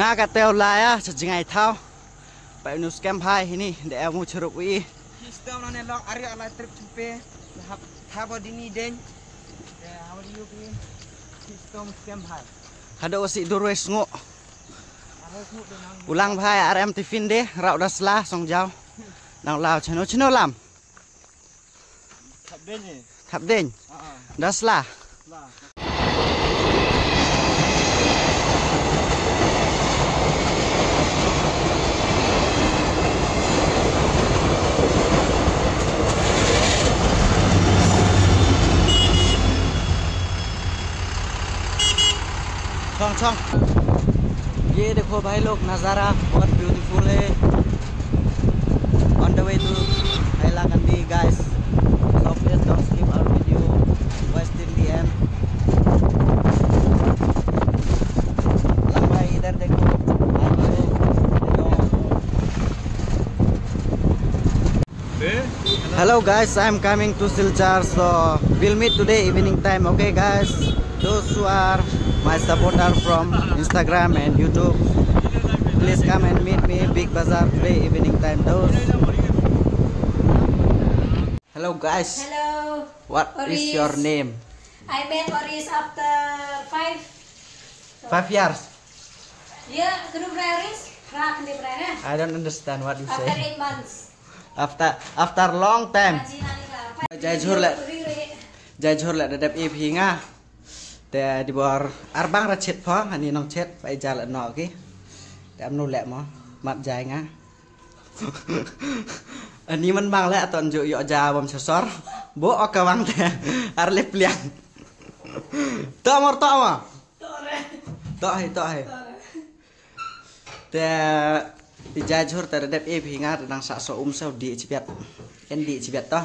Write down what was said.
Nga ka teo laya sa jingai thao. Pa inu scam hai ini de amu churuk wi. Sistem na lok ari ala trip chumpe. Thabo dini den. How do you be? Sistem scam hai. Hada osi durwes ngo. Ulang bhai RM tifin de rau dasla song jau. Nang lao chano lam. Thap den ni. Thap den. Dasla. Chong ये देखो भाई लोग नज़ारा बहुत ब्यूटीफुल है on the way to Hailakandi guys, so please don't skip our video, watch till the end. Lang भाई इधर देखो hello guys, I'm coming to Silchar, so we'll meet today evening time. Okay guys, those who are my supporter from Instagram and YouTube, please come and meet me Big Bazaar today evening time. Those. Hello guys. Hello. What Oris. is your name? I met Oris after 5 years. Yeah, kedua Oris. I don't understand what you After say. 8 months. After long time. Jai jhur le dadap EP nga. Te di bawah arbang rachet po, ani nong chet pa jalan no ki. Te amnu le mo, mat jai nga. Ani man bang le aton ju yo ja bom sesor. Bo okawang te arle pliang. To mor to ma. To hai. Te di jai jhur te dadap EP nga nang sa so sau di chipiat. En di chipiat to.